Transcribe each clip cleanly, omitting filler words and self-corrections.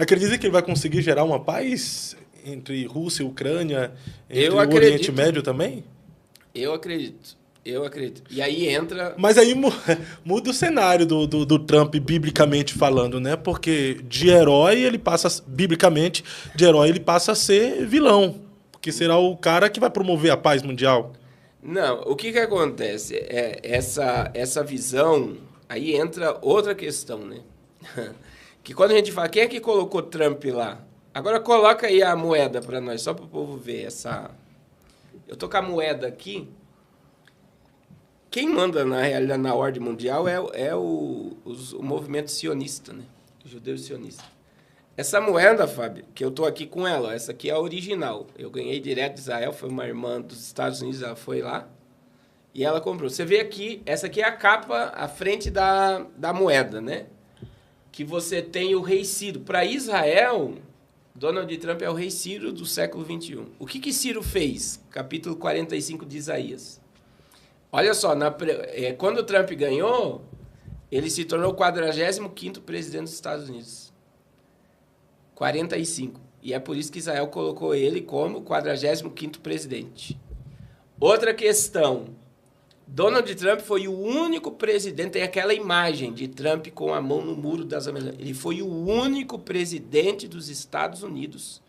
Acredita que ele vai conseguir gerar uma paz entre Rússia e Ucrânia, entre o acredito. Oriente Médio também? Eu acredito. E aí entra... Mas aí muda o cenário do Trump, biblicamente falando, né? Porque de herói ele passa, biblicamente, de herói ele passa a ser vilão. Porque será o cara que vai promover a paz mundial. Não, o que acontece? Essa visão, aí entra outra questão, né? Que quando a gente fala, quem é que colocou Trump lá? Agora coloca aí a moeda para nós, só para o povo ver essa... Eu tô com a moeda aqui. Quem manda, na realidade, na ordem mundial é o movimento sionista, né? O judeu sionista. Essa moeda, Fábio, que eu tô aqui com ela, essa aqui é a original. Eu ganhei direto de Israel, foi uma irmã dos Estados Unidos, ela foi lá e ela comprou. Você vê aqui, essa aqui é a capa, a frente da moeda, né? Que você tem o rei Ciro. Para Israel, Donald Trump é o rei Ciro do século XXI. O que Ciro fez? Capítulo 45 de Isaías. Olha só, quando o Trump ganhou, ele se tornou o 45º presidente dos Estados Unidos. 45. E é por isso que Israel colocou ele como 45º presidente. Outra questão. Donald Trump foi o único presidente, tem aquela imagem de Trump com a mão no muro das Lamentações. Ele foi o único presidente dos Estados Unidos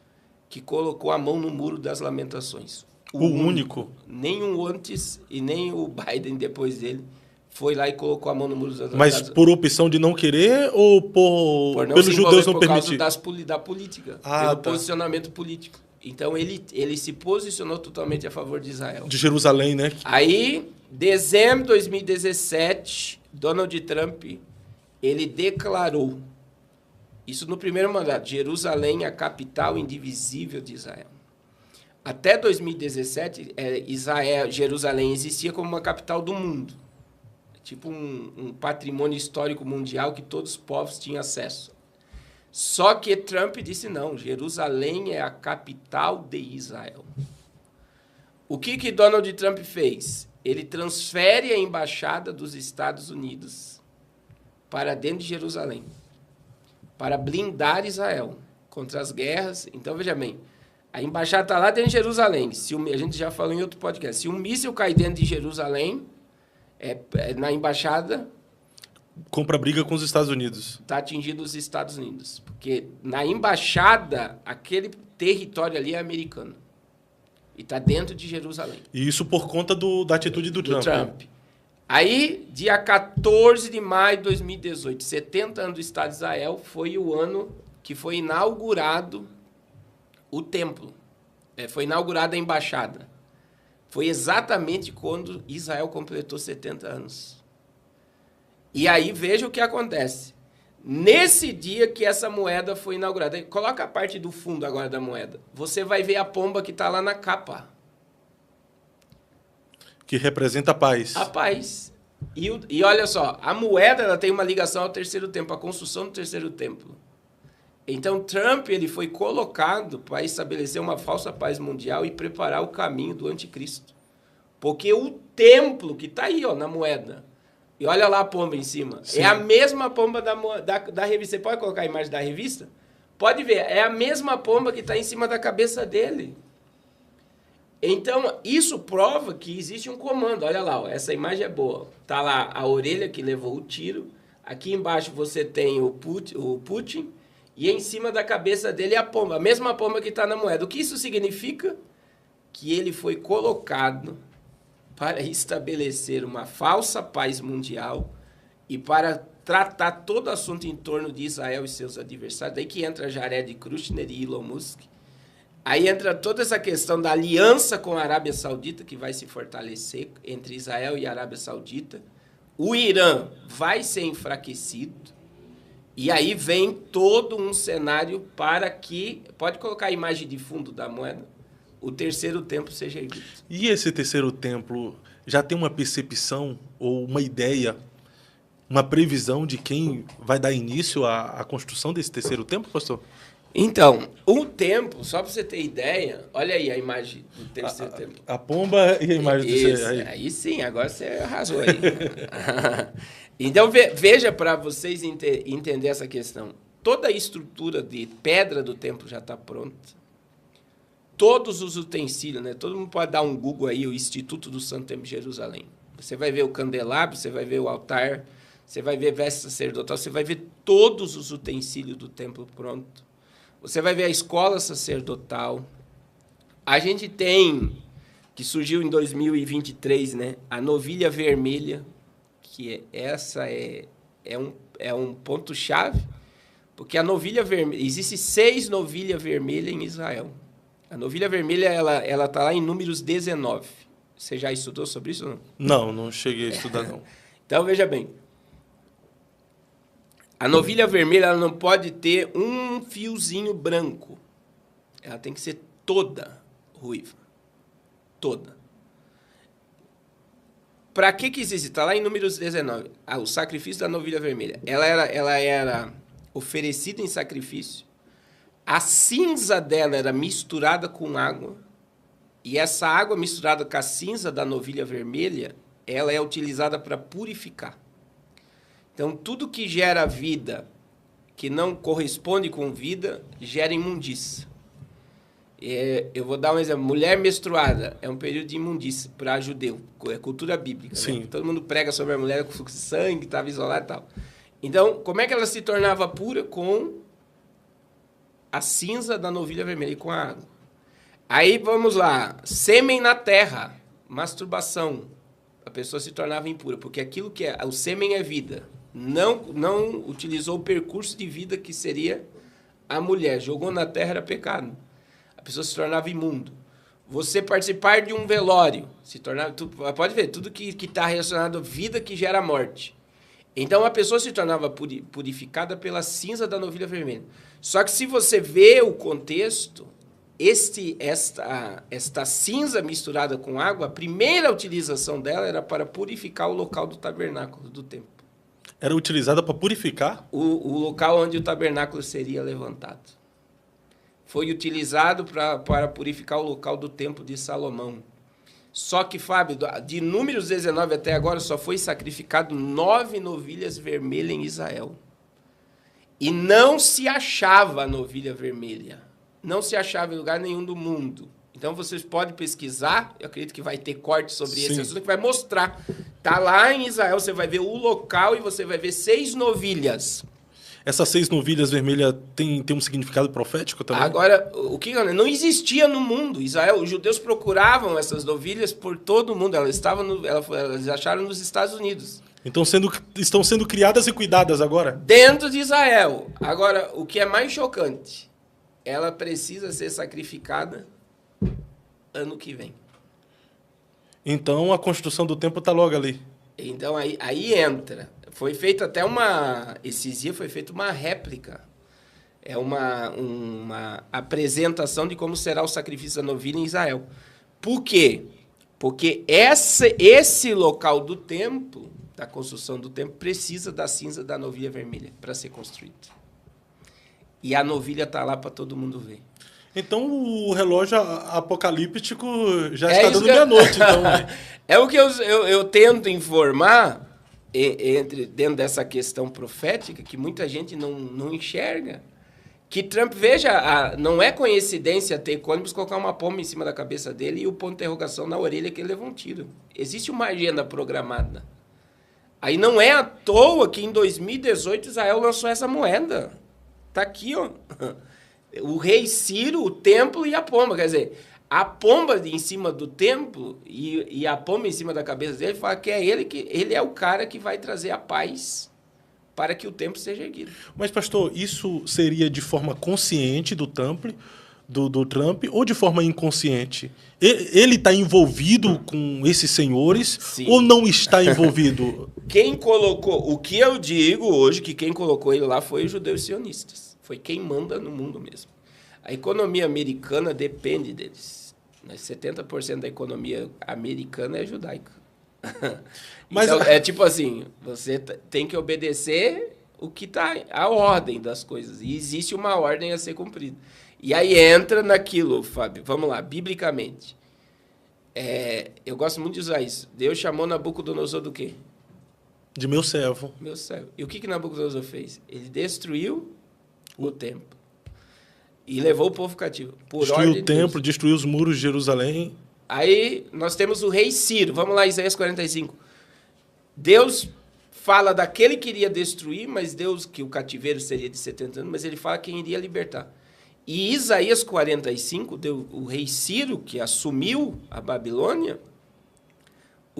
que colocou a mão no muro das Lamentações. O único? Nenhum antes e nem o Biden depois dele foi lá e colocou a mão no muro das Lamentações. Mas por opção de não querer ou pelos judeus não permitir? Por causa da política, pelo posicionamento político. Então ele se posicionou totalmente a favor de Israel. De Jerusalém, né? Aí, dezembro de 2017, Donald Trump, ele declarou, isso no primeiro mandato, Jerusalém a capital indivisível de Israel. Até 2017, Jerusalém existia como uma capital do mundo. Tipo um patrimônio histórico mundial que todos os povos tinham acesso. Só que Trump disse não, Jerusalém é a capital de Israel. O que Donald Trump fez? Ele transfere a embaixada dos Estados Unidos para dentro de Jerusalém, para blindar Israel contra as guerras. Então, veja bem, a embaixada está lá dentro de Jerusalém. A gente já falou em outro podcast. Se um míssil cai dentro de Jerusalém, na embaixada... Compra briga com os Estados Unidos. Está atingindo os Estados Unidos. Porque na embaixada, aquele território ali é americano. E está dentro de Jerusalém. E isso por conta da atitude do Trump. Aí, dia 14 de maio de 2018, 70 anos do Estado de Israel, foi o ano que foi inaugurado o templo. Foi inaugurada a embaixada. Foi exatamente quando Israel completou 70 anos. E aí, veja o que acontece. Nesse dia que essa moeda foi inaugurada, coloca a parte do fundo agora da moeda, você vai ver a pomba que está lá na capa. Que representa a paz. A paz. E olha só, a moeda ela tem uma ligação ao terceiro templo, à construção do terceiro templo. Então, Trump ele foi colocado para estabelecer uma falsa paz mundial e preparar o caminho do anticristo. Porque o templo que está aí, ó, na moeda, e olha lá a pomba em cima, sim, é a mesma pomba da revista. Você pode colocar a imagem da revista? Pode ver, é a mesma pomba que está em cima da cabeça dele. Então, isso prova que existe um comando. Olha lá, ó, essa imagem é boa. Está lá a orelha que levou o tiro. Aqui embaixo você tem o Putin. E em cima da cabeça dele é a pomba. A mesma pomba que está na moeda. O que isso significa? Que ele foi colocado para estabelecer uma falsa paz mundial e para tratar todo assunto em torno de Israel e seus adversários. Daí que entra Jared Kushner e Elon Musk. Aí entra toda essa questão da aliança com a Arábia Saudita, que vai se fortalecer entre Israel e a Arábia Saudita. O Irã vai ser enfraquecido. E aí vem todo um cenário para que... Pode colocar a imagem de fundo da moeda. O terceiro templo seja erguido. E esse terceiro templo já tem uma percepção ou uma ideia, uma previsão de quem vai dar início à construção desse terceiro templo, pastor? Então, o templo, só para você ter ideia, olha aí a imagem do terceiro templo. A pomba e a imagem do terceiro. Aí sim, agora você arrasou aí. Então, veja para vocês entenderem essa questão. toda a estrutura de pedra do templo já está pronta. Todos os utensílios, né? Todo mundo pode dar um Google aí, o Instituto do Santo Templo de Jerusalém. Você vai ver o candelabro, você vai ver o altar, você vai ver veste sacerdotal, você vai ver todos os utensílios do templo pronto. Você vai ver a escola sacerdotal. A gente tem, que surgiu em 2023, né? A novilha vermelha, que essa é um ponto-chave, porque a novilha vermelha, existe 6 novilhas vermelhas em Israel. A novilha vermelha, ela está lá em Números 19. Você já estudou sobre isso ou não? Não, não cheguei a estudar, não. Então, veja bem. A novilha vermelha ela não pode ter um fiozinho branco. Ela tem que ser toda ruiva. Toda. Para que existe? Está lá em Números 19. O sacrifício da novilha vermelha. Ela era oferecida em sacrifício. A cinza dela era misturada com água. E essa água misturada com a cinza da novilha vermelha, ela é utilizada para purificar. Então, tudo que gera vida, que não corresponde com vida, gera imundícia. Eu vou dar um exemplo. Mulher menstruada é um período de imundícia para judeu. É cultura bíblica. Sim. Né? Todo mundo prega sobre a mulher com sangue, estava isolada e tal. Então, como é que ela se tornava pura? Com a cinza da novilha vermelha e com a água. Aí, vamos lá. Sêmen na terra. Masturbação. A pessoa se tornava impura, porque aquilo que o sêmen é vida. Não utilizou o percurso de vida que seria a mulher. Jogou na terra, era pecado. A pessoa se tornava imundo. Você participar de um velório, se tornava... Pode ver, tudo que está relacionado à vida que gera morte. Então, a pessoa se tornava purificada pela cinza da novilha vermelha. Só que se você vê o contexto, esta cinza misturada com água, a primeira utilização dela era para purificar o local do tabernáculo, do templo. Era utilizada para purificar? O local onde o tabernáculo seria levantado. Foi utilizado para purificar o local do templo de Salomão. Só que, Fábio, de Números 19 até agora, só foi sacrificado 9 novilhas vermelhas em Israel. E não se achava a novilha vermelha. Não se achava em lugar nenhum do mundo. Então, vocês podem pesquisar, eu acredito que vai ter corte sobre esse assunto, que vai mostrar. Está lá em Israel, você vai ver o local e você vai ver 6 novilhas. Essas 6 novilhas vermelhas tem um significado profético também? Agora, o que não existia no mundo. Israel, os judeus procuravam essas novilhas por todo o mundo. Elas acharam nos Estados Unidos. Então estão sendo criadas e cuidadas agora? Dentro de Israel. Agora, o que é mais chocante, ela precisa ser sacrificada ano que vem. Então a construção do templo está logo ali. Então aí entra. Foi feita até esses dias foi feita uma réplica. É uma apresentação de como será o sacrifício da novilha em Israel. Por quê? Porque esse local do templo, da construção do templo, precisa da cinza da novilha vermelha para ser construído. E a novilha está lá para todo mundo ver. Então o relógio apocalíptico já está dando meia-noite. Então, é o que eu tento informar dentro dessa questão profética, que muita gente não enxerga. Que Trump, veja, não é coincidência ter Econômicos colocar uma pomba em cima da cabeça dele e o ponto de interrogação na orelha que ele levou um tiro. Existe uma agenda programada. Aí não é à toa que em 2018 Israel lançou essa moeda. Está aqui, ó. O rei Ciro, o templo e a pomba. Quer dizer, a pomba em cima do templo e a pomba em cima da cabeça dele fala que ele é o cara que vai trazer a paz para que o templo seja erguido. Mas, pastor, isso seria de forma consciente do Trump ou de forma inconsciente? Ele está envolvido com esses senhores? Sim. Ou não está envolvido? Quem colocou... O que eu digo hoje, que quem colocou ele lá foi os judeus sionistas. Foi quem manda no mundo mesmo. A economia americana depende deles. 70% da economia americana é judaica. Mas então, é tipo assim, você tem que obedecer o que está a ordem das coisas. E existe uma ordem a ser cumprida. E aí entra naquilo, Fábio. Vamos lá, biblicamente. Eu gosto muito de usar isso. Deus chamou Nabucodonosor do quê? De meu servo. Meu servo. E o que Nabucodonosor fez? Ele destruiu o templo. E levou o povo cativo. Destruiu o templo, destruiu os muros de Jerusalém. Aí nós temos o rei Ciro. Vamos lá, Isaías 45. Deus fala daquele que iria destruir, mas Deus, que o cativeiro seria de 70 anos, mas ele fala quem iria libertar. E Isaías 45, o rei Ciro, que assumiu a Babilônia,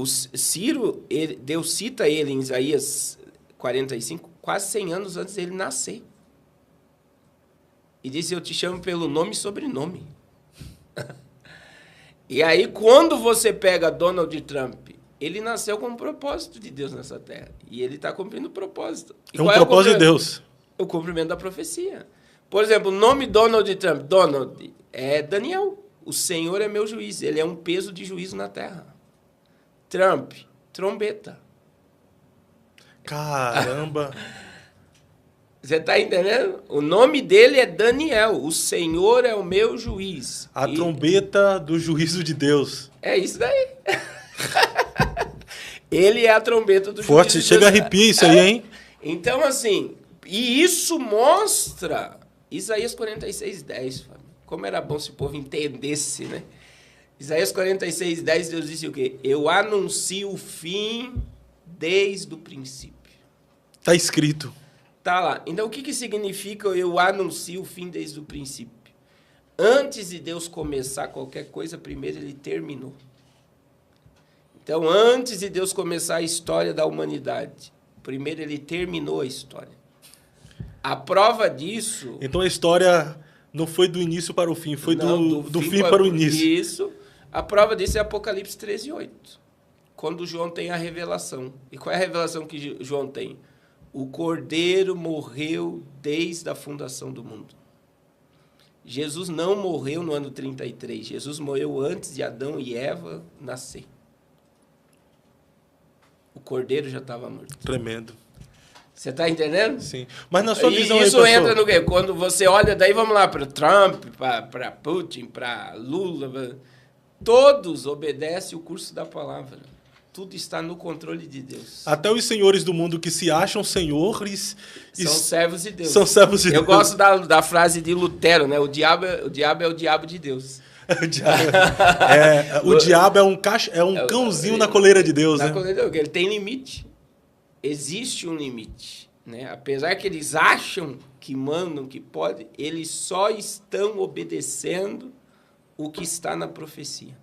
Ciro, Deus cita ele em Isaías 45, quase 100 anos antes dele nascer. E disse, eu te chamo pelo nome e sobrenome. E aí, quando você pega Donald Trump, ele nasceu com um propósito de Deus nessa terra. E ele está cumprindo o propósito. É um propósito de Deus. O cumprimento da profecia. Por exemplo, o nome Donald Trump, Donald, é Daniel. O Senhor é meu juiz. Ele é um peso de juízo na terra. Trump, trombeta. Caramba! Você está entendendo? O nome dele é Daniel. O Senhor é o meu juiz. A trombeta do juízo de Deus. É isso daí. Ele é a trombeta do Forte, juízo de chega a Deus. arrepia isso aí, hein? Então, assim, e isso mostra Isaías 46:10, como era bom se o povo entendesse, né? Isaías 46:10, Deus disse o quê? Eu anuncio o fim desde o princípio. Está escrito. Tá lá. Então, o que significa eu anuncio o fim desde o princípio? Antes de Deus começar qualquer coisa, primeiro ele terminou. Então, antes de Deus começar a história da humanidade, primeiro ele terminou a história. A prova disso... Então, a história não foi do início para o fim, foi do fim para o início. Isso. A prova disso é Apocalipse 13:8, quando João tem a revelação. E qual é a revelação que João tem? O Cordeiro morreu desde a fundação do mundo. Jesus não morreu no ano 33. Jesus morreu antes de Adão e Eva nascer. O Cordeiro já estava morto. Tremendo. Você está entendendo? Sim. Mas na sua visão isso aí, entra no quê? Quando você olha, daí vamos lá para Trump, para Putin, para Lula. Todos obedecem o curso da palavra. Tudo está no controle de Deus. Até os senhores do mundo que se acham senhores... São servos de Deus. São servos de Deus. Eu gosto da frase de Lutero, né? O diabo é o diabo de Deus. O diabo é um cãozinho na coleira de Deus, né? Coleira de Deus, ele tem limite. Existe um limite, né? Apesar que eles acham que mandam, que podem, eles só estão obedecendo o que está na profecia.